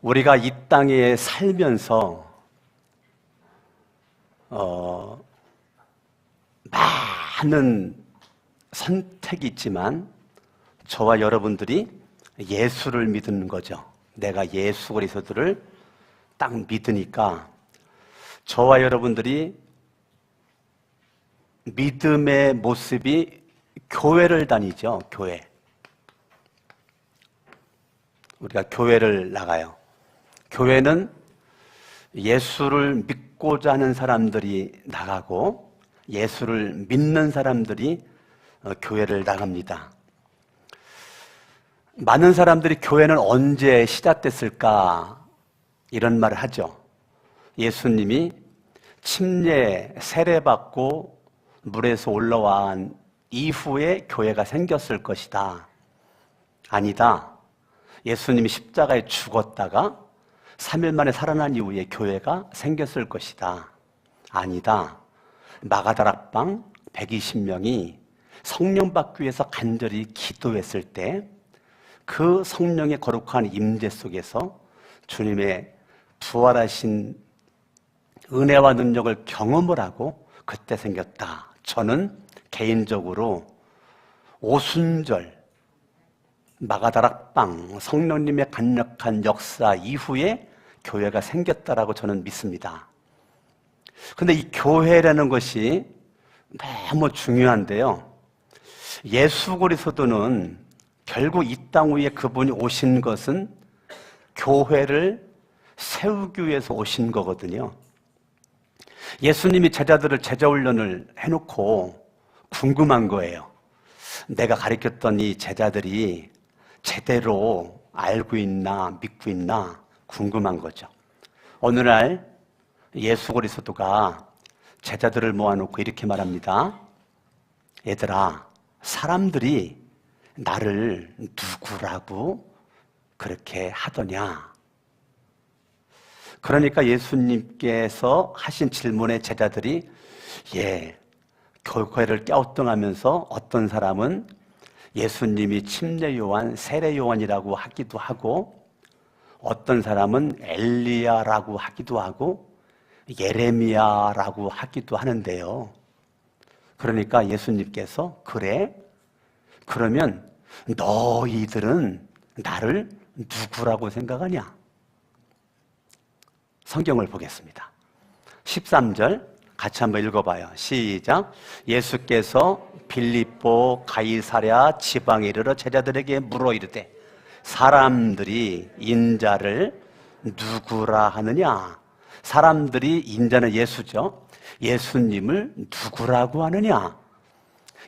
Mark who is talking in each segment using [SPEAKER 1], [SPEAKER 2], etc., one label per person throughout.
[SPEAKER 1] 우리가 이 땅에 살면서 많은 선택이 있지만 저와 여러분들이 예수를 믿는 거죠. 내가 예수 그리스도를 딱 믿으니까 저와 여러분들이 믿음의 모습이 교회를 다니죠. 교회. 우리가 교회를 나가요. 교회는 예수를 믿고자 하는 사람들이 나가고 예수를 믿는 사람들이 교회를 나갑니다. 많은 사람들이 교회는 언제 시작됐을까 이런 말을 하죠. 예수님이 침례 세례받고 물에서 올라온 이후에 교회가 생겼을 것이다. 아니다. 예수님이 십자가에 죽었다가 3일 만에 살아난 이후에 교회가 생겼을 것이다. 아니다. 마가다락방 120명이 성령 받기 위해서 간절히 기도했을 때 그 성령의 거룩한 임재 속에서 주님의 부활하신 은혜와 능력을 경험을 하고 그때 생겼다. 저는 개인적으로 오순절 마가다락방 성령님의 강력한 역사 이후에 교회가 생겼다라고 저는 믿습니다. 그런데 이 교회라는 것이 너무 중요한데요. 예수 그리스도는 결국 이 땅 위에 그분이 오신 것은 교회를 세우기 위해서 오신 거거든요. 예수님이 제자들을 제자훈련을 해놓고 궁금한 거예요. 내가 가르쳤던 이 제자들이 제대로 알고 있나 믿고 있나 궁금한 거죠. 어느 날 예수 그리스도가 제자들을 모아놓고 이렇게 말합니다. 얘들아, 사람들이 나를 누구라고 그렇게 하더냐? 그러니까 예수님께서 하신 질문에 제자들이 교회를 갸우뚱하면서 어떤 사람은 예수님이 침례 요한, 세례 요한이라고 하기도 하고 어떤 사람은 엘리야라고 하기도 하고 예레미야라고 하기도 하는데요. 그러니까 예수님께서 그래? 그러면 너희들은 나를 누구라고 생각하냐? 성경을 보겠습니다. 13절 같이 한번 읽어봐요. 시작. 예수께서 빌립보 가이사랴 지방에 이르러 제자들에게 물어 이르되 사람들이 인자를 누구라 하느냐? 사람들이 인자는 예수죠. 예수님을 누구라고 하느냐?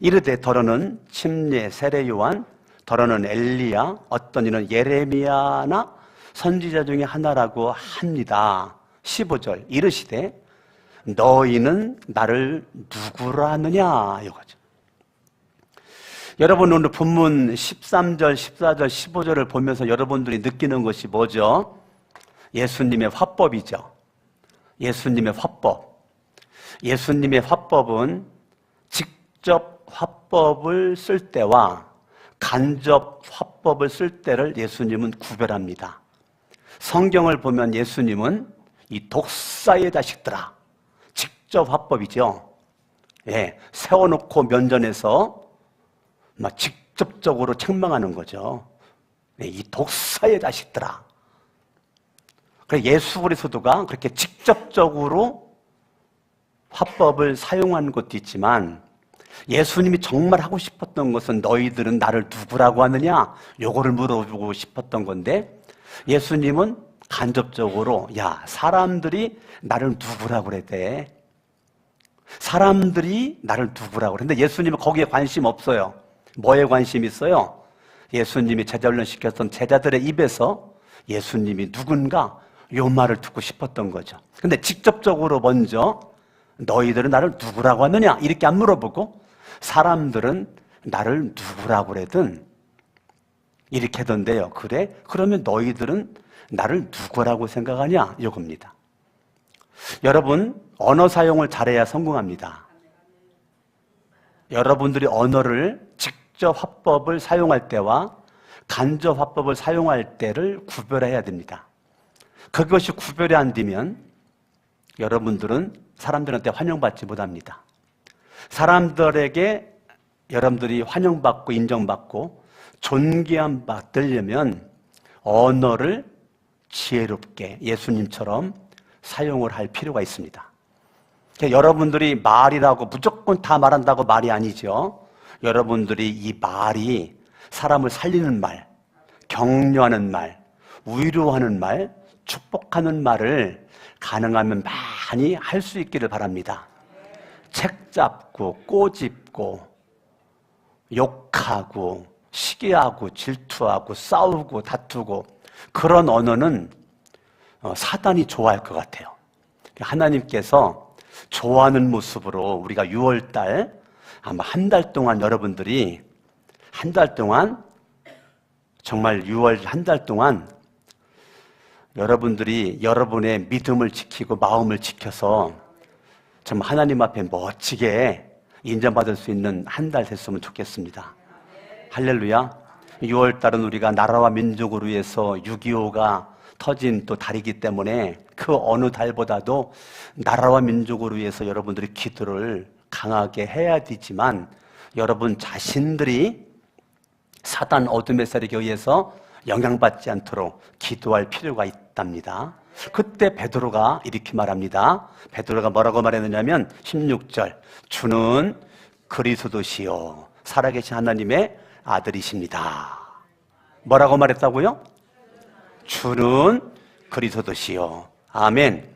[SPEAKER 1] 이르되 더러는 침례 세례 요한, 더러는 엘리야, 어떤 이는 예레미야나 선지자 중에 하나라고 합니다. 15절 이르시되 너희는 나를 누구라 하느냐? 이거죠. 여러분 오늘 본문 13절, 14절, 15절을 보면서 여러분들이 느끼는 것이 뭐죠? 예수님의 화법이죠. 예수님의 화법. 예수님의 화법은 직접 화법을 쓸 때와 간접 화법을 쓸 때를 예수님은 구별합니다. 성경을 보면 예수님은 이 독사의 자식들아, 직접 화법이죠. 세워놓고 면전에서 막 직접적으로 책망하는 거죠. 이 독사의 자식들아. 그래서 예수 그리스도가 그렇게 직접적으로 화법을 사용한 것도 있지만 예수님이 정말 하고 싶었던 것은 너희들은 나를 누구라고 하느냐? 요거를 물어보고 싶었던 건데 예수님은 간접적으로 사람들이 나를 누구라고 그랬대. 사람들이 나를 누구라고 그랬는데 예수님은 거기에 관심 없어요. 뭐에 관심 있어요? 예수님이 제자훈련 시켰던 제자들의 입에서 예수님이 누군가 요 말을 듣고 싶었던 거죠. 근데 직접적으로 먼저 너희들은 나를 누구라고 하느냐? 이렇게 안 물어보고 사람들은 나를 누구라고 그러든 이렇게 하던데요. 그래? 그러면 너희들은 나를 누구라고 생각하냐? 이겁니다. 여러분, 언어 사용을 잘해야 성공합니다. 여러분들이 언어를 직접 화법을 사용할 때와 간접 화법을 사용할 때를 구별해야 됩니다. 그것이 구별이 안 되면 여러분들은 사람들한테 환영받지 못합니다. 사람들에게 여러분들이 환영받고 인정받고 존귀함 받으려면 언어를 지혜롭게 예수님처럼 사용을 할 필요가 있습니다. 여러분들이 말이라고 무조건 다 말한다고 말이 아니죠. 여러분들이 이 말이 사람을 살리는 말, 격려하는 말, 위로하는 말, 축복하는 말을 가능하면 많이 할 수 있기를 바랍니다. 책 잡고 꼬집고 욕하고 시기하고 질투하고 싸우고 다투고 그런 언어는 사단이 좋아할 것 같아요. 하나님께서 좋아하는 모습으로 우리가 6월달 아마 한 달 동안 여러분들이 한 달 동안 정말 6월 한 달 동안 여러분들이 여러분의 믿음을 지키고 마음을 지켜서 정말 하나님 앞에 멋지게 인정받을 수 있는 한 달 됐으면 좋겠습니다. 할렐루야. 6월달은 우리가 나라와 민족을 위해서 6.25가 터진 또 달이기 때문에 그 어느 달보다도 나라와 민족을 위해서 여러분들이 기도를 강하게 해야 되지만 여러분 자신들이 사단 어둠의 세력에 의해서 영향받지 않도록 기도할 필요가 있답니다. 그때 베드로가 이렇게 말합니다. 베드로가 뭐라고 말했느냐면 16절 주는 그리스도시요 살아계신 하나님의 아들이십니다. 뭐라고 말했다고요? 주는 그리스도시요. 아멘.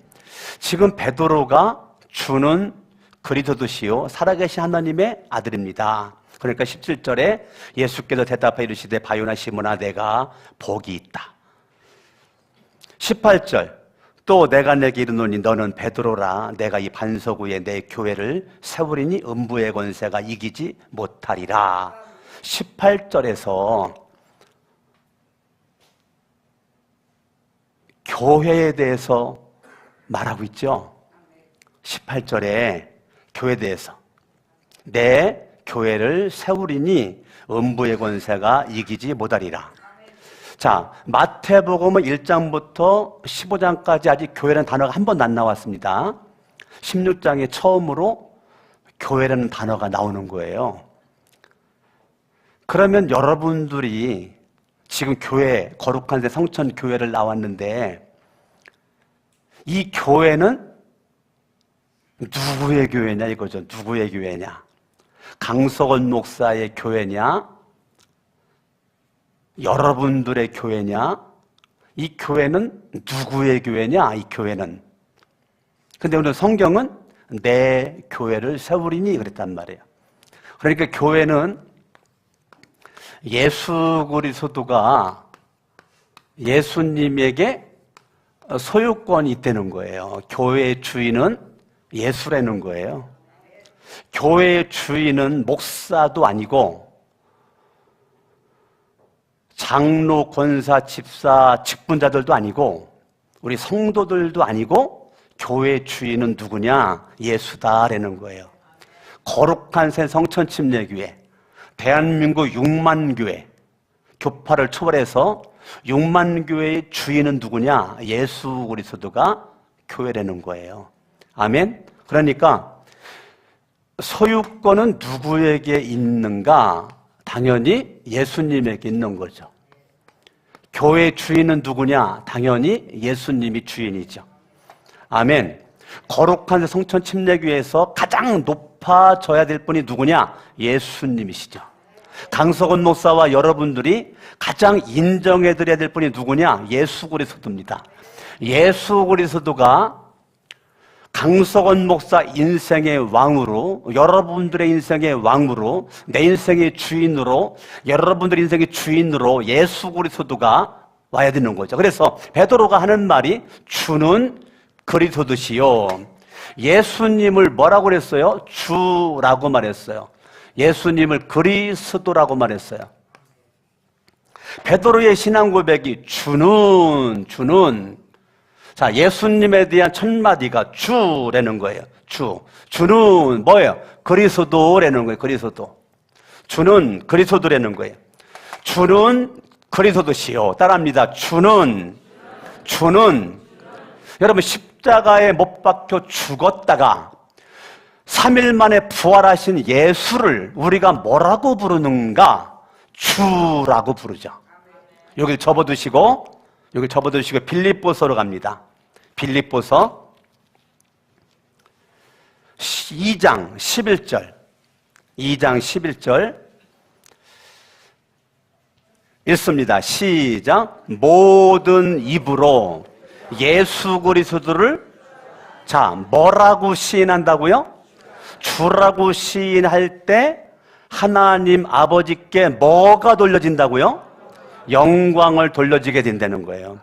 [SPEAKER 1] 지금 베드로가 주는 그리스도시요 살아계신 하나님의 아들입니다. 그러니까 17절에 예수께서 대답하여 이르시되 바요나 시몬아 내가 복이 있다. 18절 또 내가 내게 이르노니 너는 베드로라 내가 이 반석 위에 내 교회를 세우리니 음부의 권세가 이기지 못하리라. 18절에서 교회에 대해서 말하고 있죠. 18절에 교회에 대해서 내 교회를 세우리니 음부의 권세가 이기지 못하리라. 자, 마태복음은 1장부터 15장까지 아직 교회라는 단어가 한 번도 안 나왔습니다. 16장에 처음으로 교회라는 단어가 나오는 거예요. 그러면 여러분들이 지금 교회, 거룩한 새 성천 교회를 나왔는데 이 교회는 누구의 교회냐 이거죠. 누구의 교회냐? 강석원 목사의 교회냐? 여러분들의 교회냐? 이 교회는 누구의 교회냐? 이 교회는. 근데 오늘 성경은 내 교회를 세우리니 그랬단 말이에요. 그러니까 교회는 예수 그리스도가 예수님에게 소유권이 있다는 거예요. 교회의 주인은 예수라는 거예요. 교회의 주인은 목사도 아니고 장로, 권사, 집사, 직분자들도 아니고 우리 성도들도 아니고 교회의 주인은 누구냐? 예수다라는 거예요. 거룩한 새 성천 침례교회, 대한민국 6만 교회, 교파를 초월해서 6만 교회의 주인은 누구냐? 예수 그리스도가 교회라는 거예요. 아멘? 그러니까 소유권은 누구에게 있는가? 당연히 예수님에게 있는 거죠. 교회의 주인은 누구냐? 당연히 예수님이 주인이죠. 아멘. 거룩한 성천 침례교회에서 가장 높아져야 될 분이 누구냐? 예수님이시죠. 강석원 목사와 여러분들이 가장 인정해드려야 될 분이 누구냐? 예수 그리스도입니다. 예수 그리스도가 강석원 목사 인생의 왕으로, 여러분들의 인생의 왕으로, 내 인생의 주인으로, 여러분들의 인생의 주인으로 예수 그리스도가 와야 되는 거죠. 그래서 베드로가 하는 말이 주는 그리스도시요. 예수님을 뭐라고 그랬어요? 주라고 말했어요. 예수님을 그리스도라고 말했어요. 베드로의 신앙 고백이 주는 자, 예수님에 대한 첫 마디가 주라는 거예요. 주는 뭐예요? 그리스도라는 거예요. 그리스도. 주는 그리스도라는 거예요. 주는 그리스도시요. 따라합니다. 주는 여러분, 십자가에 못 박혀 죽었다가 3일 만에 부활하신 예수를 우리가 뭐라고 부르는가? 주라고 부르죠. 여길 접어두시고 빌립보서로 갑니다. 빌립보서 2장 11절 읽습니다. 시작. 모든 입으로 예수 그리스도를 뭐라고 시인한다고요? 주라고 시인할 때 하나님 아버지께 뭐가 돌려진다고요? 영광을 돌려지게 된다는 거예요.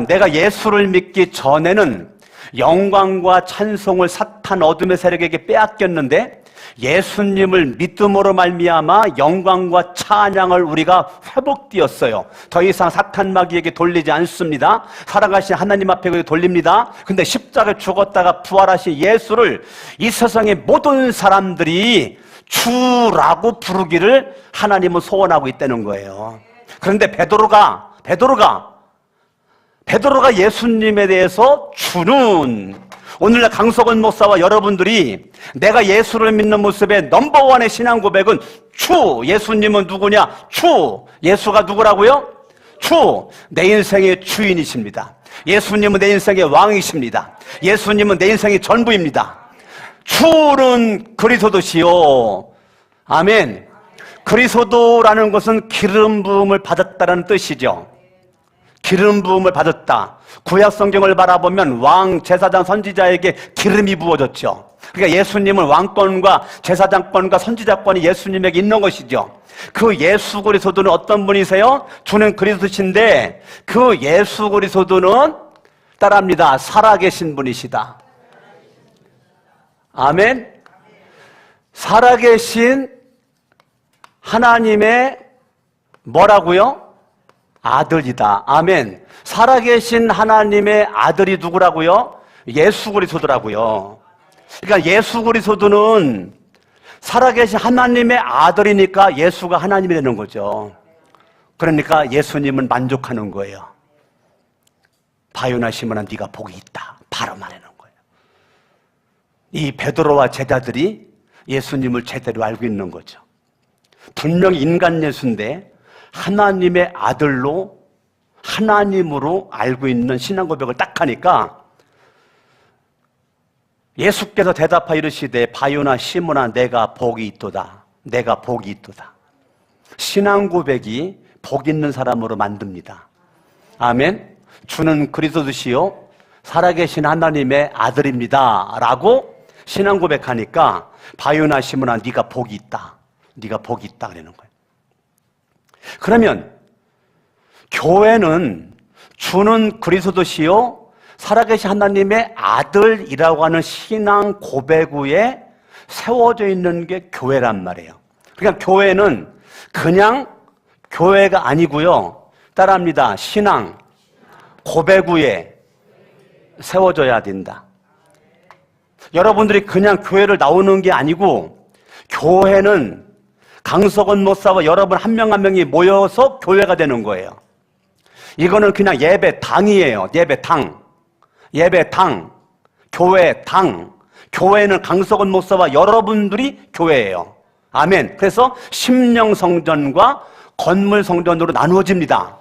[SPEAKER 1] 내가 예수를 믿기 전에는 영광과 찬송을 사탄 어둠의 세력에게 빼앗겼는데 예수님을 믿음으로 말미암아 영광과 찬양을 우리가 회복되었어요. 더 이상 사탄 마귀에게 돌리지 않습니다. 살아가신 하나님 앞에 돌립니다. 근데 십자가에 죽었다가 부활하신 예수를 이 세상의 모든 사람들이 주라고 부르기를 하나님은 소원하고 있다는 거예요. 그런데 베드로가 예수님에 대해서 주는, 오늘날 강석원 목사와 여러분들이 내가 예수를 믿는 모습의 넘버원의 신앙 고백은 주, 예수님은 누구냐? 주, 예수가 누구라고요? 주, 내 인생의 주인이십니다. 예수님은 내 인생의 왕이십니다. 예수님은 내 인생의 전부입니다. 주는 그리스도시요. 아멘. 그리스도라는 것은 기름 부음을 받았다는 뜻이죠. 기름 부음을 받았다. 구약 성경을 바라보면 왕, 제사장, 선지자에게 기름이 부어졌죠. 그러니까 예수님은 왕권과 제사장권과 선지자권이 예수님에게 있는 것이죠. 그 예수 그리스도는 어떤 분이세요? 주는 그리스도신데 그 예수 그리스도는 따라합니다. 살아계신 분이시다. 아멘. 살아계신 하나님의 뭐라고요? 아들이다. 아멘. 살아계신 하나님의 아들이 누구라고요? 예수 그리스도라고요. 그러니까 예수 그리스도는 살아계신 하나님의 아들이니까 예수가 하나님이 되는 거죠. 그러니까 예수님은 만족하는 거예요. 바요나 시몬아 네가 복이 있다. 바로 말하는 거예요. 이 베드로와 제자들이 예수님을 제대로 알고 있는 거죠. 분명히 인간 예수인데 하나님의 아들로 하나님으로 알고 있는 신앙 고백을 딱 하니까 예수께서 대답하여 이르시되 바요나 시몬아 내가 복이 있도다. 내가 복이 있도다. 신앙 고백이 복 있는 사람으로 만듭니다. 아멘. 주는 그리스도시요 살아계신 하나님의 아들입니다 라고 신앙 고백하니까 바요나 시몬아 네가 복이 있다. 네가 복이 있다 그러는 거예요. 그러면 교회는 주는 그리스도시요 살아계신 하나님의 아들이라고 하는 신앙 고백 위에 세워져 있는 게 교회란 말이에요. 그러니까 교회는 그냥 교회가 아니고요. 따라합니다. 신앙 고백 위에 세워져야 된다. 여러분들이 그냥 교회를 나오는 게 아니고 교회는 강석원 목사와 여러분 한 명 한 명이 모여서 교회가 되는 거예요. 이거는 그냥 예배당이에요. 예배당, 교회당. 교회는 강석원 목사와 여러분들이 교회예요. 아멘. 그래서 심령 성전과 건물 성전으로 나누어집니다.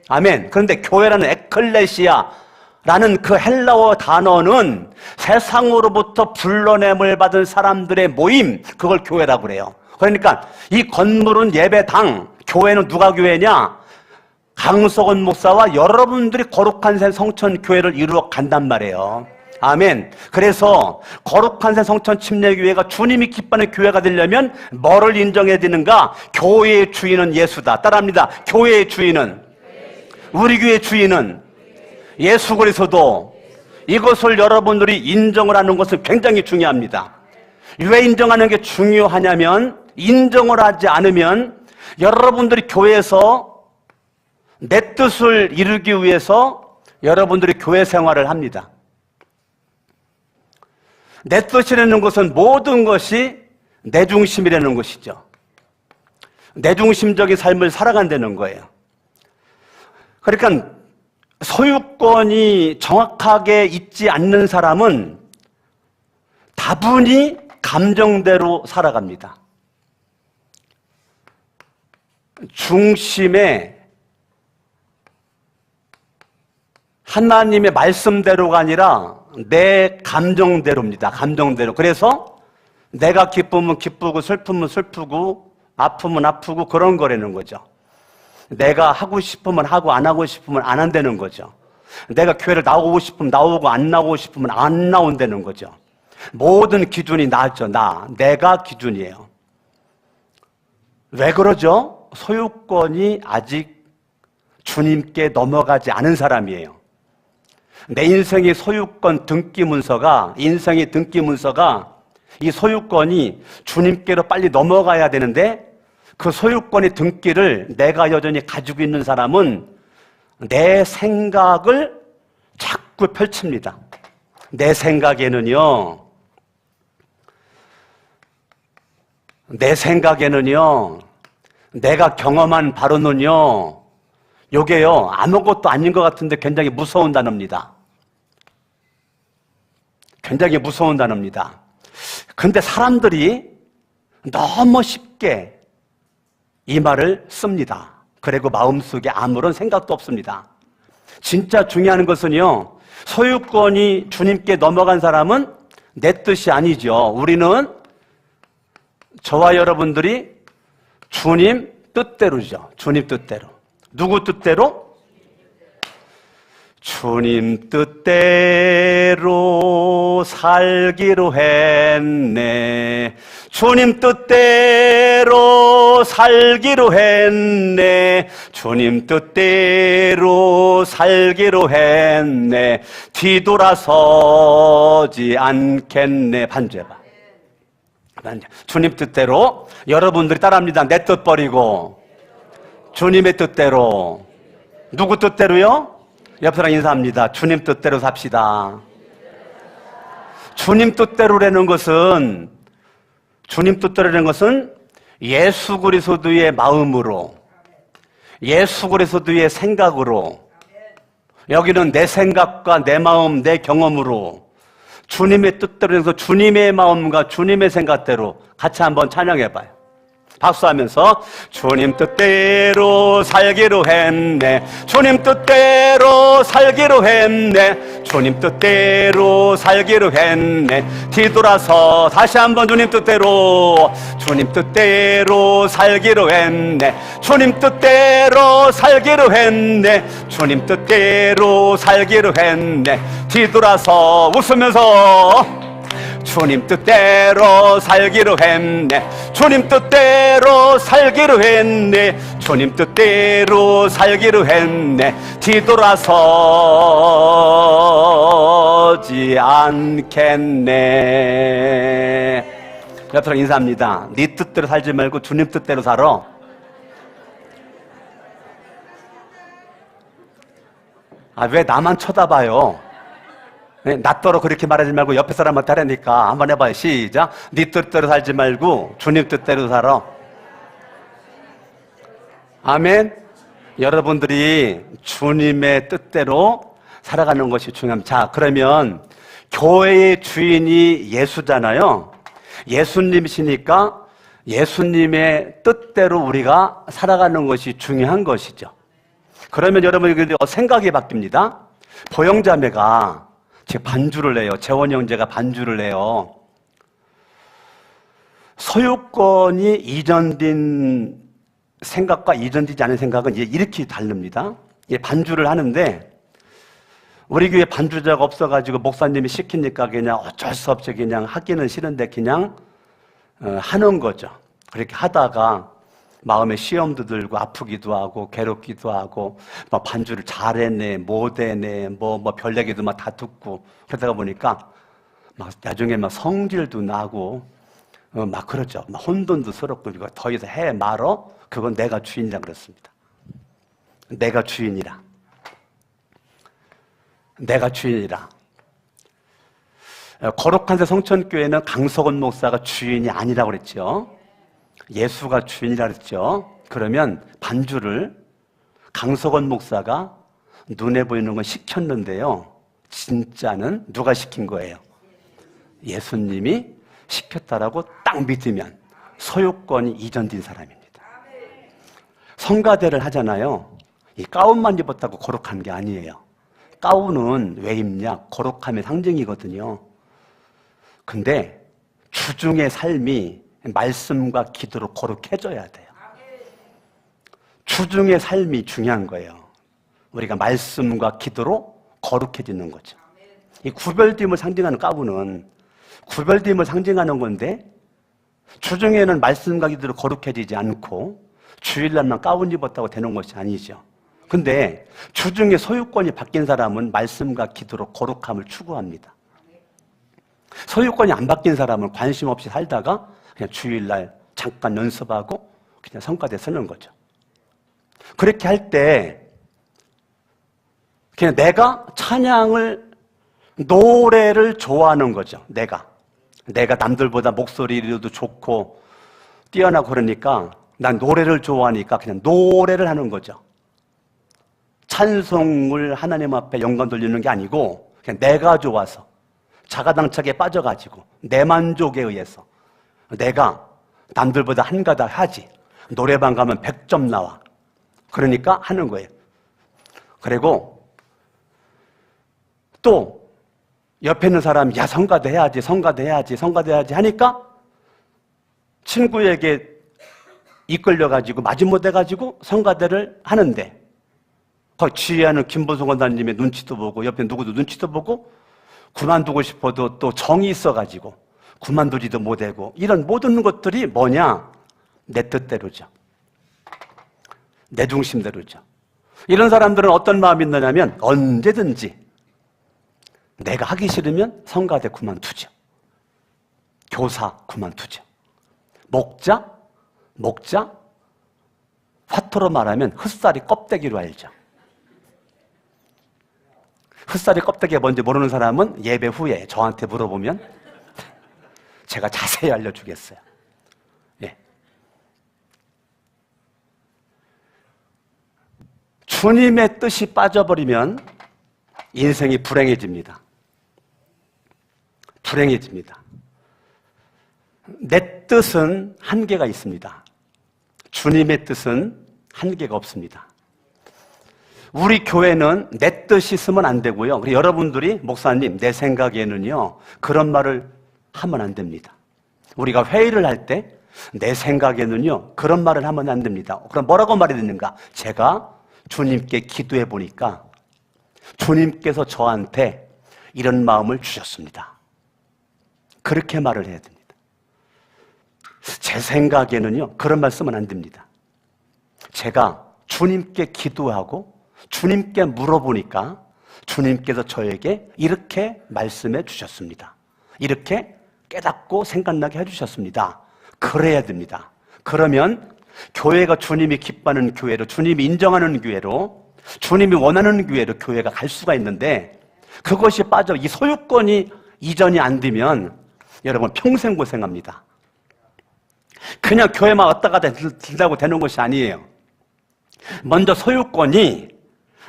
[SPEAKER 1] 아멘. 그런데 교회라는 에클레시아라는 그 헬라어 단어는 세상으로부터 불러냄을 받은 사람들의 모임, 그걸 교회라고 그래요. 그러니까 이 건물은 예배당, 교회는 누가 교회냐? 강석원 목사와 여러분들이 거룩한 새 성천 교회를 이루어 간단 말이에요. 아멘. 그래서 거룩한 새 성천 침례교회가 주님이 기뻐하는 교회가 되려면 뭐를 인정해야 되는가? 교회의 주인은 예수다. 따라합니다. 교회의 주인은, 우리 교회의 주인은 예수 그리스도. 이것을 여러분들이 인정을 하는 것은 굉장히 중요합니다. 왜 인정하는 게 중요하냐면 인정을 하지 않으면 여러분들이 교회에서 내 뜻을 이루기 위해서 여러분들이 교회 생활을 합니다. 내 뜻이라는 것은 모든 것이 내 중심이라는 것이죠. 내 중심적인 삶을 살아간다는 거예요. 그러니까 소유권이 정확하게 있지 않는 사람은 다분히 감정대로 살아갑니다. 중심에 하나님의 말씀대로가 아니라 내 감정대로입니다. 감정대로. 그래서 내가 기쁘면 기쁘고 슬프면 슬프고 아프면 아프고 그런 거라는 거죠. 내가 하고 싶으면 하고 안 하고 싶으면 안 한다는 거죠. 내가 교회를 나오고 싶으면 나오고 안 나오고 싶으면 안 나온다는 거죠. 모든 기준이 나죠. 내가 기준이에요. 왜 그러죠? 소유권이 아직 주님께 넘어가지 않은 사람이에요. 내 인생의 소유권 등기 문서가, 인생의 등기 문서가 이 소유권이 주님께로 빨리 넘어가야 되는데 그 소유권의 등기를 내가 여전히 가지고 있는 사람은 내 생각을 자꾸 펼칩니다. 내 생각에는요, 내가 경험한 바로는요, 요게요, 아무것도 아닌 것 같은데 굉장히 무서운 단어입니다. 굉장히 무서운 단어입니다. 근데 사람들이 너무 쉽게 이 말을 씁니다. 그리고 마음속에 아무런 생각도 없습니다. 진짜 중요한 것은요, 소유권이 주님께 넘어간 사람은 내 뜻이 아니죠. 우리는 저와 여러분들이 주님 뜻대로죠. 주님 뜻대로. 누구 뜻대로? 주님 뜻대로 살기로 했네. 주님 뜻대로 살기로 했네. 주님 뜻대로 살기로 했네. 뒤돌아서지 않겠네. 반주해봐. 주님 뜻대로. 여러분들이 따라합니다. 내 뜻 버리고 주님의 뜻대로. 누구 뜻대로요? 옆 사람 인사합니다. 주님 뜻대로 삽시다. 주님 뜻대로라는 것은, 주님 뜻대로라는 것은 예수 그리스도의 마음으로, 예수 그리스도의 생각으로, 여기는 내 생각과 내 마음, 내 경험으로 주님의 뜻대로 해서 주님의 마음과 주님의 생각대로 같이 한번 찬양해봐요. 박수하면서 주님 뜻대로 살기로 했네. 주님 뜻대로 살기로 했네. 주님 뜻대로 살기로 했네. 뒤돌아서 다시 한번 주님 뜻대로, 주님 뜻대로 살기로 했네. 주님 뜻대로 살기로 했네. 주님 뜻대로 살기로 했네. 뒤돌아서 웃으면서 주님 뜻대로 살기로 했네. 주님 뜻대로 살기로 했네. 주님 뜻대로 살기로 했네. 뒤돌아서지 않겠네. 옆으로 인사합니다. 네 뜻대로 살지 말고 주님 뜻대로 살아. 왜 나만 쳐다봐요? 낯더러 그렇게 말하지 말고 옆에 사람한테 하라니까. 한번 해봐요. 시작. 네 뜻대로 살지 말고 주님 뜻대로 살아. 아멘. 여러분들이 주님의 뜻대로 살아가는 것이 중요합니다. 자, 그러면 교회의 주인이 예수잖아요. 예수님이시니까 예수님의 뜻대로 우리가 살아가는 것이 중요한 것이죠. 그러면 여러분 생각이 바뀝니다. 보영자매가 지금 반주를 해요. 재원 형제가 반주를 해요. 소유권이 이전된 생각과 이전되지 않은 생각은 이렇게 다릅니다. 반주를 하는데 우리 교회 반주자가 없어가지고 목사님이 시키니까 그냥 어쩔 수 없이 그냥 하기는 싫은데 그냥 하는 거죠. 그렇게 하다가 마음에 시험도 들고 아프기도 하고 괴롭기도 하고 막 반주를 잘했네 못했네 뭐 별 얘기도 막 다 듣고 그러다가 보니까 막 나중에 막 성질도 나고 막 그러죠. 막 혼돈도 스럽고 이거 더 이상 해 말어? 그건 내가 주인이라 그랬습니다. 내가 주인이라. 내가 주인이라. 거룩한 새 성천교회는 강석원 목사가 주인이 아니라고 그랬죠. 예수가 주인이라 그랬죠. 그러면 반주를 강석원 목사가 눈에 보이는 건 시켰는데요. 진짜는 누가 시킨 거예요? 예수님이 시켰다라고 딱 믿으면 소유권이 이전된 사람입니다. 성가대를 하잖아요. 이 가운만 입었다고 거룩한 게 아니에요. 가운은 왜 입냐? 거룩함의 상징이거든요. 근데 주중의 삶이 말씀과 기도로 거룩해져야 돼요. 주중의 삶이 중요한 거예요. 우리가 말씀과 기도로 거룩해지는 거죠. 이 구별됨을 상징하는 가운은 구별됨을 상징하는 건데 주중에는 말씀과 기도로 거룩해지지 않고 주일날만 가운 입었다고 되는 것이 아니죠. 근데 주중에 소유권이 바뀐 사람은 말씀과 기도로 거룩함을 추구합니다. 소유권이 안 바뀐 사람은 관심 없이 살다가 그냥 주일날 잠깐 연습하고 그냥 성가대 쓰는 거죠. 그렇게 할 때 그냥 내가 찬양을 노래를 좋아하는 거죠. 내가 남들보다 목소리도 좋고 뛰어나고 그러니까 난 노래를 좋아하니까 그냥 노래를 하는 거죠. 찬송을 하나님 앞에 영광 돌리는 게 아니고 그냥 내가 좋아서 자가당착에 빠져가지고 내 만족에 의해서 내가 남들보다 한 가닥 하지 노래방 가면 100점 나와. 그러니까 하는 거예요. 그리고 또 옆에 있는 사람이 야 성가대 해야지 하니까 친구에게 이끌려가지고 마지못해가지고 성가대를 하는데 거기 지휘하는 김보성 원장님의 눈치도 보고 옆에 누구도 눈치도 보고 그만두고 싶어도 또 정이 있어가지고 그만두지도 못하고 이런 모든 것들이 뭐냐? 내 뜻대로죠. 내 중심대로죠. 이런 사람들은 어떤 마음이 있느냐면 언제든지 내가 하기 싫으면 성가대 그만두죠. 교사 그만두죠. 목자 화토로 말하면 흑살이 껍데기로 알죠. 흑살이 껍데기가 뭔지 모르는 사람은 예배 후에 저한테 물어보면 제가 자세히 알려주겠어요. 예. 주님의 뜻이 빠져버리면 인생이 불행해집니다. 내 뜻은 한계가 있습니다. 주님의 뜻은 한계가 없습니다. 우리 교회는 내 뜻이 있으면 안 되고요. 그리고 여러분들이 목사님 내 생각에는요 그런 말을 하면 안 됩니다. 우리가 회의를 할 때 내 생각에는요 그런 말을 하면 안 됩니다. 그럼 뭐라고 말해야 되는가? 제가 주님께 기도해 보니까 주님께서 저한테 이런 마음을 주셨습니다. 그렇게 말을 해야 됩니다. 제 생각에는요 그런 말 쓰면 안 됩니다. 제가 주님께 기도하고 주님께 물어보니까 주님께서 저에게 이렇게 말씀해 주셨습니다. 이렇게 깨닫고 생각나게 해주셨습니다. 그래야 됩니다. 그러면 교회가 주님이 기뻐하는 교회로, 주님이 인정하는 교회로, 주님이 원하는 교회로 교회가 갈 수가 있는데 그것이 빠져 이 소유권이 이전이 안 되면 여러분 평생 고생합니다. 그냥 교회만 왔다 갔다 들다고 되는 것이 아니에요. 먼저 소유권이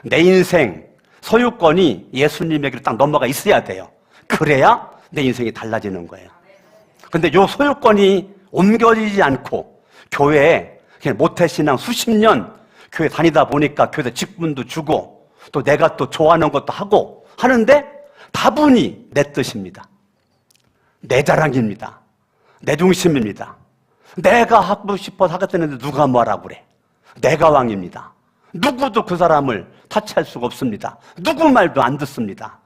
[SPEAKER 1] 내 인생, 소유권이 예수님에게로 딱 넘어가 있어야 돼요. 그래야 내 인생이 달라지는 거예요. 근데 이 소유권이 옮겨지지 않고 교회에 그냥 모태신앙 수십 년 교회 다니다 보니까 교회 직분도 주고 또 내가 또 좋아하는 것도 하고 하는데 다분히 내 뜻입니다. 내 자랑입니다. 내 중심입니다. 내가 하고 싶어서 하겠다는데 누가 뭐라고 그래. 내가 왕입니다. 누구도 그 사람을 타치할 수가 없습니다. 누구 말도 안 듣습니다.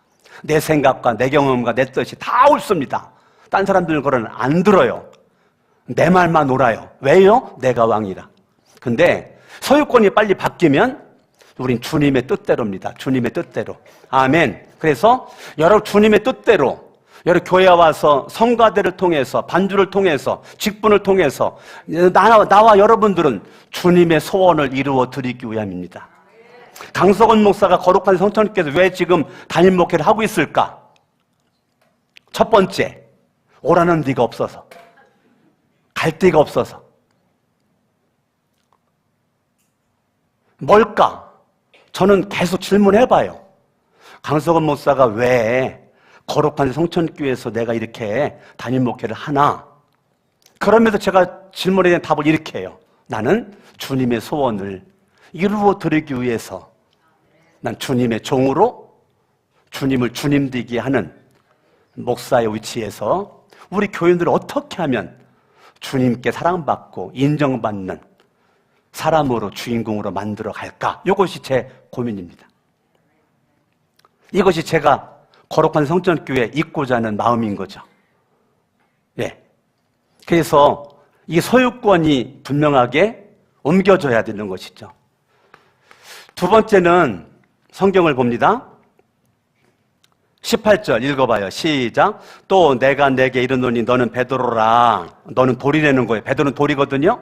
[SPEAKER 1] 내 생각과 내 경험과 내 뜻이 다 옳습니다. 딴 사람들 그러는 안 들어요. 내 말만 옳아요. 왜요? 내가 왕이라. 근데 소유권이 빨리 바뀌면 우린 주님의 뜻대로입니다. 주님의 뜻대로. 아멘. 그래서 여러분 주님의 뜻대로 여러 교회에 와서 성가대를 통해서 반주를 통해서 직분을 통해서 나와 여러분들은 주님의 소원을 이루어 드리기 위함입니다. 강석원 목사가 거룩한 성천교회에서 왜 지금 담임 목회를 하고 있을까? 첫 번째, 오라는 데가 없어서, 갈 데가 없어서. 뭘까? 저는 계속 질문해봐요. 강석원 목사가 왜 거룩한 성천교회에서 내가 이렇게 담임 목회를 하나? 그러면서 제가 질문에 대한 답을 이렇게 해요. 나는 주님의 소원을 이루어 드리기 위해서 난 주님의 종으로 주님을 주님 되게 하는 목사의 위치에서 우리 교인들을 어떻게 하면 주님께 사랑받고 인정받는 사람으로 주인공으로 만들어 갈까? 이것이 제 고민입니다. 이것이 제가 거룩한 성전교회에 있고자 하는 마음인 거죠. 예. 그래서 이 소유권이 분명하게 옮겨져야 되는 것이죠. 두 번째는 성경을 봅니다. 18절 읽어봐요. 시작. 또 내가 내게 이르노니 너는 베드로라. 너는 돌이라는 거예요. 베드로는 돌이거든요.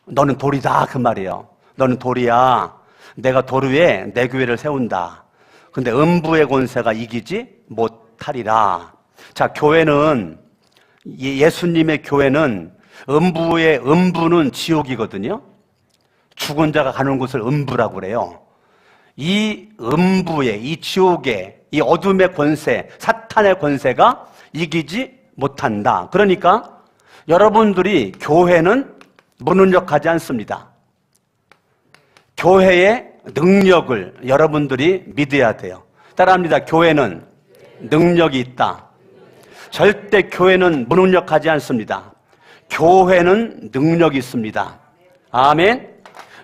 [SPEAKER 1] 너는 돌이다 그 말이에요. 너는 돌이야. 내가 돌 위에 내 교회를 세운다. 근데 음부의 권세가 이기지 못하리라. 자, 교회는 예수님의 교회는 음부는 지옥이거든요. 죽은 자가 가는 곳을 음부라고 그래요. 이 음부의, 이 지옥의, 이 어둠의 권세, 사탄의 권세가 이기지 못한다. 그러니까 여러분들이 교회는 무능력하지 않습니다. 교회의 능력을 여러분들이 믿어야 돼요. 따라합니다. 교회는 능력이 있다. 절대 교회는 무능력하지 않습니다. 교회는 능력이 있습니다. 아멘.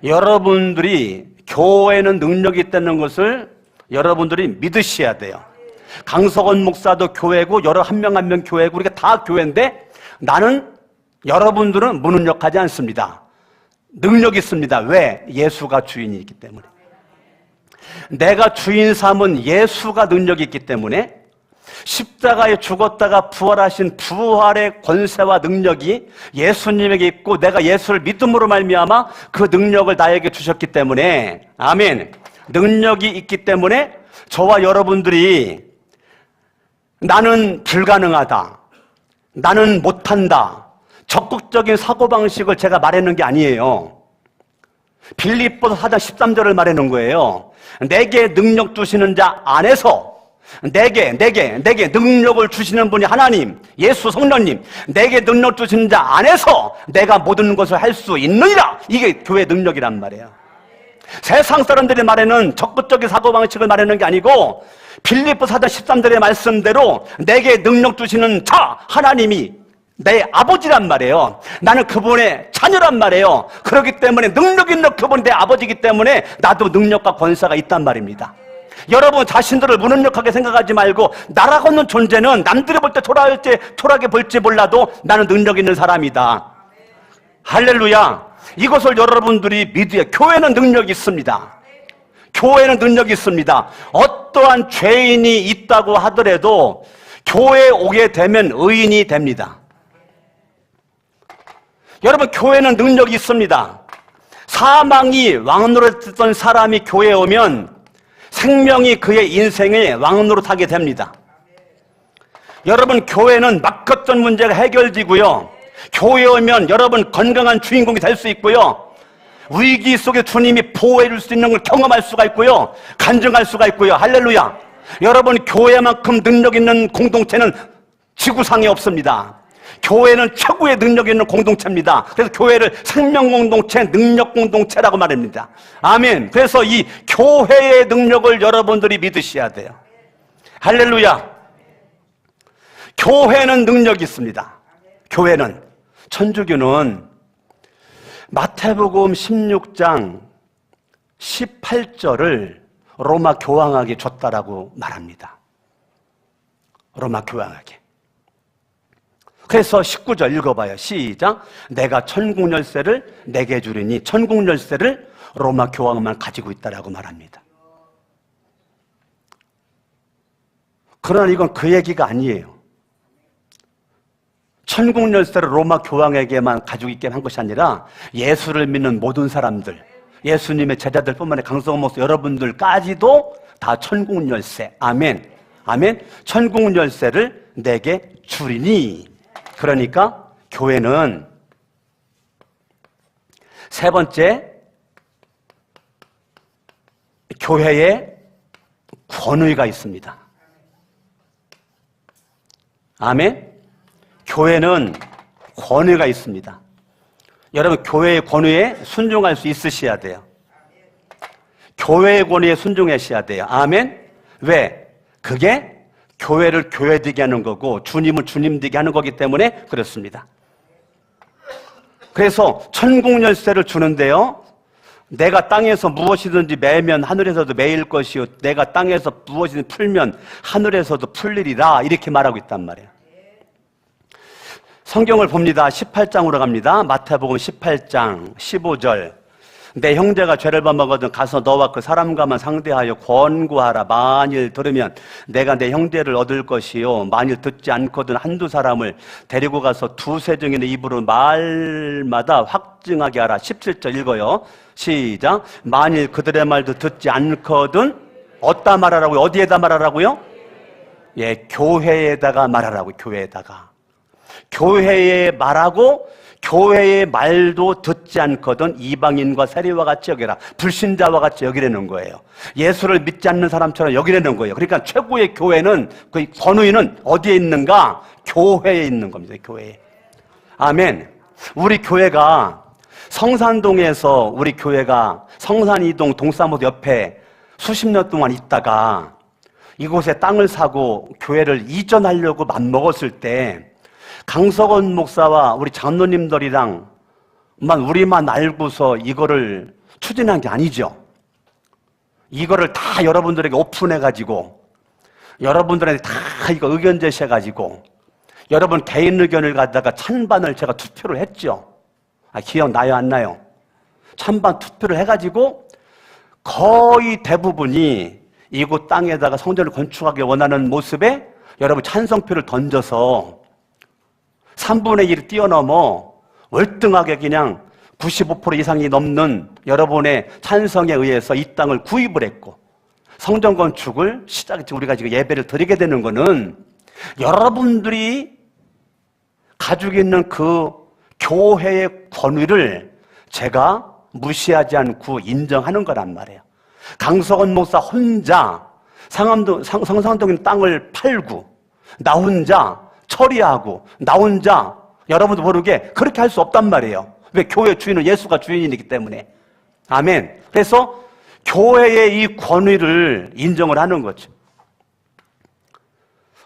[SPEAKER 1] 여러분들이 교회는 능력이 있다는 것을 여러분들이 믿으셔야 돼요. 강석원 목사도 교회고 여러 한 명 한 명 교회고 우리가 다 교회인데 여러분들은 무능력하지 않습니다. 능력이 있습니다. 왜? 예수가 주인이 있기 때문에. 내가 주인 삼은 예수가 능력이 있기 때문에 십자가에 죽었다가 부활하신 부활의 권세와 능력이 예수님에게 있고 내가 예수를 믿음으로 말미암아 그 능력을 나에게 주셨기 때문에 아멘. 능력이 있기 때문에 저와 여러분들이 나는 불가능하다. 나는 못한다. 적극적인 사고방식을 제가 말하는 게 아니에요. 빌립보서 4장 13절을 말하는 거예요. 내게 능력 주시는 자 안에서 내게 능력을 주시는 분이 하나님, 예수 성령님, 내게 능력 주시는 자 안에서 내가 모든 것을 할 수 있느니라. 이게 교회 능력이란 말이에요. 세상 사람들이 말하는 적극적인 사고방식을 말하는 게 아니고 빌립보 4장 13절의 말씀대로 내게 능력 주시는 자 하나님이 내 아버지란 말이에요. 나는 그분의 자녀란 말이에요. 그렇기 때문에 능력 있는 그분이 내 아버지이기 때문에 나도 능력과 권세가 있단 말입니다. 여러분 자신들을 무능력하게 생각하지 말고 나라고 하는 존재는 남들이 볼 때 초라하게 볼지 몰라도 나는 능력 있는 사람이다. 할렐루야. 이것을 여러분들이 믿어야. 교회는 능력이 있습니다. 교회는 능력이 있습니다. 어떠한 죄인이 있다고 하더라도 교회에 오게 되면 의인이 됩니다. 여러분 교회는 능력이 있습니다. 사망이 왕노릇했던 사람이 교회에 오면 생명이 그의 인생의 왕노릇하게 됩니다. 여러분 교회는 막혔던 문제가 해결되고요. 교회에 오면 여러분 건강한 주인공이 될 수 있고요. 위기 속에 주님이 보호해 줄 수 있는 걸 경험할 수가 있고요. 간증할 수가 있고요. 할렐루야. 여러분 교회만큼 능력 있는 공동체는 지구상에 없습니다. 교회는 최고의 능력 있는 공동체입니다. 그래서 교회를 생명 공동체, 능력 공동체라고 말합니다. 아멘. 그래서 이 교회의 능력을 여러분들이 믿으셔야 돼요. 할렐루야. 교회는 능력이 있습니다. 교회는. 천주교는 마태복음 16장 18절을 로마 교황에게 줬다라고 말합니다. 로마 교황에게. 그래서 19절 읽어봐요. 시작. 내가 천국 열쇠를 내게 주리니 천국 열쇠를 로마 교황만 가지고 있다라고 말합니다. 그러나 이건 그 얘기가 아니에요. 천국 열쇠를 로마 교황에게만 가지고 있게 한 것이 아니라 예수를 믿는 모든 사람들, 예수님의 제자들뿐만 아니라 강성원 목사 여러분들까지도 다 천국 열쇠. 아멘. 아멘. 천국 열쇠를 내게 주리니. 그러니까 교회는 교회에 권위가 있습니다. 아멘? 교회는 권위가 있습니다. 여러분, 교회의 권위에 순종할 수 있으셔야 돼요. 교회의 권위에 순종하셔야 돼요. 아멘? 왜? 그게 교회를 교회되게 하는 거고 주님을 주님되게 하는 거기 때문에 그렇습니다. 그래서 천국 열쇠를 주는데요, 내가 땅에서 무엇이든지 매면 하늘에서도 매일 것이요 내가 땅에서 무엇이든지 풀면 하늘에서도 풀리리라, 이렇게 말하고 있단 말이에요. 성경을 봅니다. 18장으로 갑니다. 마태복음 18장 15절. 내 형제가 죄를 범하거든 가서 너와 그 사람과만 상대하여 권고하라. 만일 들으면 내가 내 형제를 얻을 것이요 만일 듣지 않거든 한두 사람을 데리고 가서 두세 증인의 입으로 말마다 확증하게 하라. 17절 읽어요. 시작. 만일 그들의 말도 듣지 않거든 어디다 말하라고요? 어디에다 말하라고요? 예, 교회에다가 말하라고. 교회에다가. 교회에 말하고 교회의 말도 듣지 않거든 이방인과 세리와 같이 여기라. 불신자와 같이 여기라는 거예요. 예수를 믿지 않는 사람처럼 여기라는 거예요. 그러니까 최고의 교회는, 그 권위는 어디에 있는가? 교회에 있는 겁니다. 교회에. 아멘. 우리 교회가 성산동에서, 우리 교회가 성산이동 동사무소 옆에 수십 년 동안 있다가 이곳에 땅을 사고 교회를 이전하려고 맘먹었을 때 강석원 목사와 우리 장로님들이랑만 우리만 알고서 이거를 추진한 게 아니죠. 이거를 다 여러분들에게 오픈해가지고 여러분들한테 다 이거 의견 제시해가지고 여러분 개인 의견을 갖다가 찬반을 제가 투표를 했죠. 기억나요? 안 나요? 찬반 투표를 해가지고 거의 대부분이 이곳 땅에다가 성전을 건축하기 원하는 모습에 여러분 찬성표를 던져서 3분의 1을 뛰어넘어 월등하게 그냥 95% 이상이 넘는 여러분의 찬성에 의해서 이 땅을 구입을 했고 성전 건축을 우리가 지금 예배를 드리게 되는 거는 여러분들이 가지고 있는 그 교회의 권위를 제가 무시하지 않고 인정하는 거란 말이에요. 강석원 목사 혼자 성산동 있는 땅을 팔고 나 혼자 처리하고 나 혼자 여러분도 모르게 그렇게 할 수 없단 말이에요. 왜? 교회 주인은 예수가 주인이기 때문에. 아멘. 그래서 교회의 이 권위를 인정을 하는 거죠.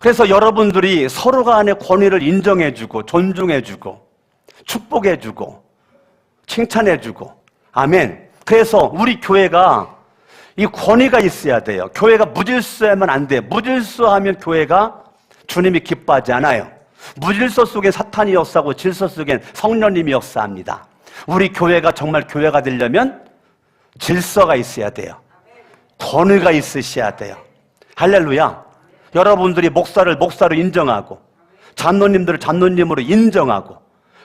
[SPEAKER 1] 그래서 여러분들이 서로 간의 권위를 인정해주고 존중해주고 축복해주고 칭찬해주고. 아멘. 그래서 우리 교회가 이 권위가 있어야 돼요. 교회가 무질서하면 안 돼요. 무질서하면 교회가 주님이 기뻐하지 않아요. 무질서 속에 사탄이 역사하고 질서 속엔 성령님이 역사합니다. 우리 교회가 정말 교회가 되려면 질서가 있어야 돼요. 권위가 있으셔야 돼요. 할렐루야. 여러분들이 목사를 목사로 인정하고 장로님들을 장로님으로 인정하고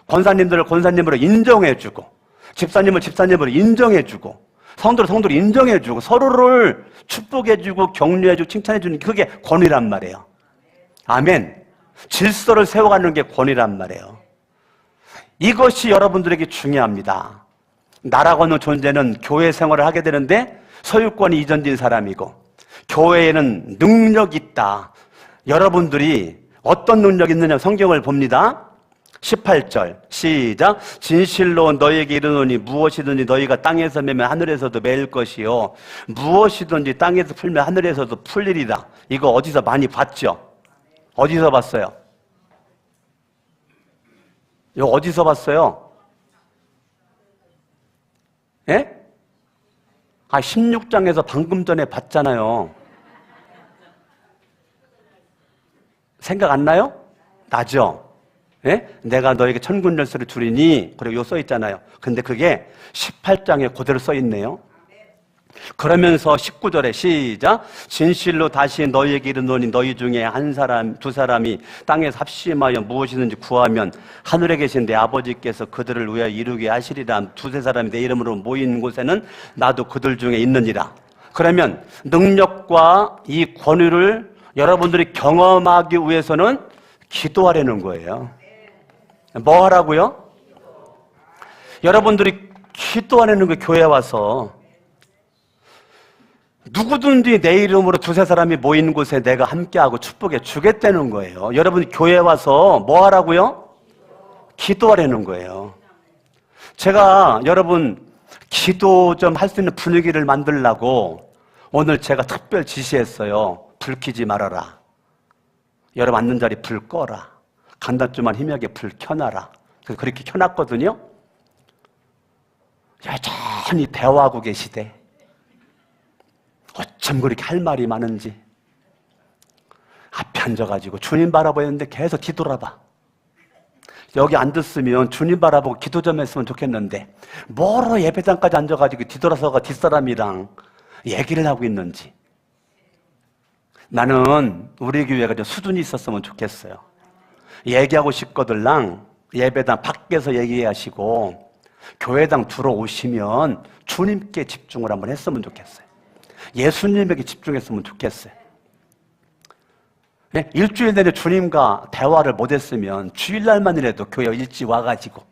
[SPEAKER 1] 권사님들을 권사님으로 인정해주고 집사님을 집사님으로 인정해주고 성도를 성도로 인정해주고 서로를 축복해주고 격려해주고 칭찬해주는 게 그게 권위란 말이에요. 아멘. 질서를 세워가는 게 권위란 말이에요. 이것이 여러분들에게 중요합니다. 나라고 하는 존재는 교회 생활을 하게 되는데 소유권이 이전된 사람이고 교회에는 능력이 있다. 여러분들이 어떤 능력이 있느냐 성경을 봅니다. 18절 시작. 진실로 너희에게 이르노니 무엇이든지 너희가 땅에서 매면 하늘에서도 매일 것이요 무엇이든지 땅에서 풀면 하늘에서도 풀리리라. 이거 어디서 많이 봤죠? 어디서 봤어요? 이거 어디서 봤어요? 예? 16장에서 방금 전에 봤잖아요. 생각 안 나요? 나죠? 예? 내가 너에게 천군 열쇠를 주리니, 그리고 요 써 있잖아요. 근데 그게 18장에 그대로 써 있네요. 그러면서 19절에 시작. 진실로 다시 너희에게 이르노니 너희 중에 한 사람 두 사람이 땅에서 합심하여 무엇이든지 구하면 하늘에 계신 내 아버지께서 그들을 위하여 이루게 하시리라. 두세 사람이 내 이름으로 모인 곳에는 나도 그들 중에 있느니라. 그러면 능력과 이 권위를 여러분들이 경험하기 위해서는 기도하려는 거예요. 뭐 하라고요? 여러분들이 기도하려는 거. 교회에 와서 누구든지 내 이름으로 두세 사람이 모인 곳에 내가 함께하고 축복해 주겠다는 거예요. 여러분 교회 와서 뭐 하라고요? 기도하라는 거예요. 제가 여러분 기도 좀 할 수 있는 분위기를 만들려고 오늘 제가 특별 지시했어요. 불 켜지 말아라. 여러분 앉는 자리 불 꺼라. 간단주만 희미하게 불 켜놔라. 그래서 그렇게 켜놨거든요. 여전히 대화하고 계시대. 어쩜 그렇게 할 말이 많은지. 앞에 앉아가지고 주님 바라보였는데 계속 뒤돌아봐. 여기 앉았으면 주님 바라보고 기도 좀 했으면 좋겠는데 뭐로 예배당까지 앉아가지고 뒤돌아서가 뒷사람이랑 얘기를 하고 있는지. 나는 우리 교회가 좀 수준이 있었으면 좋겠어요. 얘기하고 싶거들랑 예배당 밖에서 얘기하시고 교회당 들어오시면 주님께 집중을 한번 했으면 좋겠어요. 예수님에게 집중했으면 좋겠어요. 네? 일주일 내내 주님과 대화를 못했으면 주일날만이라도 교회 일찍 와가지고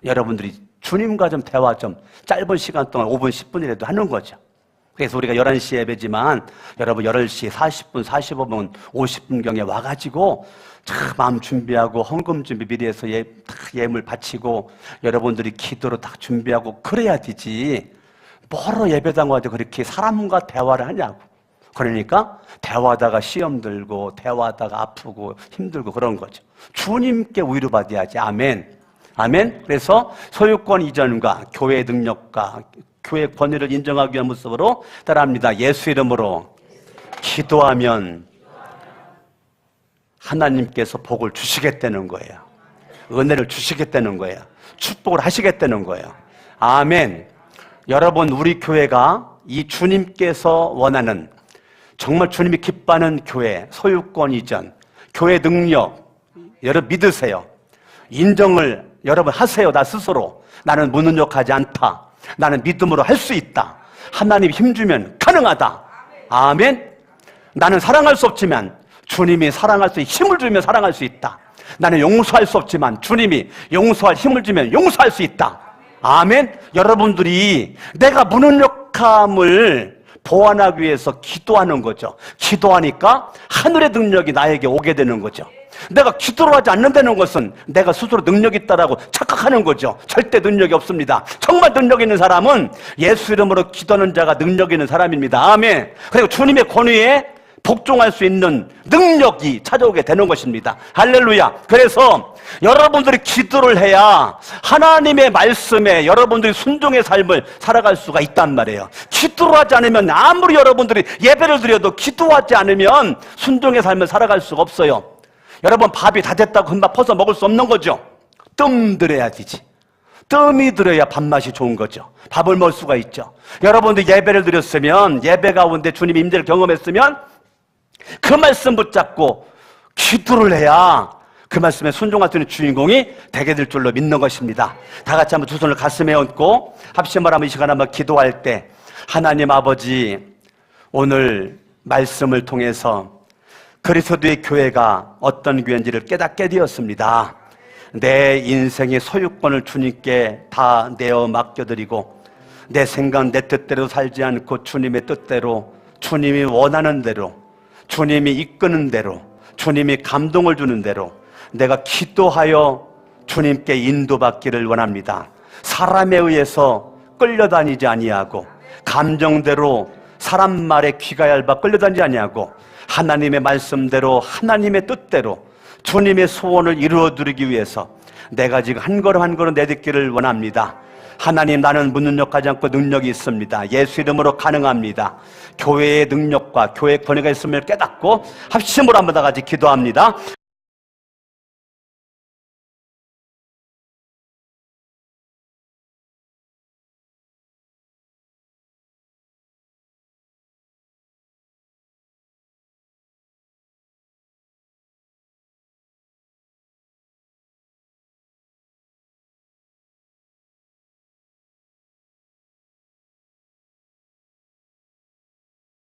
[SPEAKER 1] 여러분들이 주님과 좀 대화 좀 짧은 시간 동안 5분, 10분이라도 하는 거죠. 그래서 우리가 11시 예배지만 여러분 8시 40분, 45분, 50분경에 와가지고 참 마음 준비하고 헌금 준비 미리 해서 예물 바치고 여러분들이 기도로 딱 준비하고 그래야 되지. 뭐로 예배당 와도 그렇게 사람과 대화를 하냐고. 그러니까 대화하다가 시험 들고 대화하다가 아프고 힘들고 그런 거죠. 주님께 위로받아야지. 아멘. 아멘. 그래서 소유권 이전과 교회 능력과 교회 권위를 인정하기 위한 모습으로 따라합니다. 예수 이름으로 기도하면 하나님께서 복을 주시겠다는 거예요. 은혜를 주시겠다는 거예요. 축복을 하시겠다는 거예요. 아멘. 여러분, 우리 교회가 이 주님께서 원하는 정말 주님이 기뻐하는 교회, 소유권 이전, 교회 능력, 여러분 믿으세요. 인정을 여러분 하세요. 나 스스로. 나는 무능력하지 않다. 나는 믿음으로 할 수 있다. 하나님이 힘주면 가능하다. 아멘. 나는 사랑할 수 없지만 주님이 사랑할 수 힘을 주면 사랑할 수 있다. 나는 용서할 수 없지만 주님이 용서할 힘을 주면 용서할 수 있다. 아멘. 여러분들이 내가 무능력함을 보완하기 위해서 기도하는 거죠. 기도하니까 하늘의 능력이 나에게 오게 되는 거죠. 내가 기도를 하지 않는다는 것은 내가 스스로 능력이 있다라고 착각하는 거죠. 절대 능력이 없습니다. 정말 능력 있는 사람은 예수 이름으로 기도하는 자가 능력 있는 사람입니다. 아멘. 그리고 주님의 권위에 복종할 수 있는 능력이 찾아오게 되는 것입니다. 할렐루야. 그래서 여러분들이 기도를 해야 하나님의 말씀에 여러분들이 순종의 삶을 살아갈 수가 있단 말이에요. 기도를 하지 않으면 아무리 여러분들이 예배를 드려도 기도하지 않으면 순종의 삶을 살아갈 수가 없어요. 여러분, 밥이 다 됐다고 금방 퍼서 먹을 수 없는 거죠. 뜸 들여야 되지. 뜸이 들어야 밥맛이 좋은 거죠. 밥을 먹을 수가 있죠. 여러분들 예배를 드렸으면, 예배 가운데 주님의 임재를 경험했으면 그 말씀 붙잡고 기도를 해야 그 말씀에 순종할 수 있는 주인공이 되게 될 줄로 믿는 것입니다. 다 같이 한번 두 손을 가슴에 얹고 합심을 하면 이 시간 한번 기도할 때, 하나님 아버지, 오늘 말씀을 통해서 그리스도의 교회가 어떤 교회인지를 깨닫게 되었습니다. 내 인생의 소유권을 주님께 다 내어 맡겨드리고 내 생각 내 뜻대로 살지 않고 주님의 뜻대로, 주님이 원하는 대로, 주님이 이끄는 대로, 주님이 감동을 주는 대로 내가 기도하여 주님께 인도받기를 원합니다. 사람에 의해서 끌려다니지 아니하고 감정대로 사람 말에 귀가 얇아 끌려다니지 아니하고 하나님의 말씀대로 하나님의 뜻대로 주님의 소원을 이루어드리기 위해서 내가 지금 한 걸음 한 걸음 내딛기를 원합니다. 하나님, 나는 무능력하지 않고 능력이 있습니다. 예수 이름으로 가능합니다. 교회의 능력과 교회의 권위가 있음을 깨닫고 합심으로 한번 다 같이 기도합니다.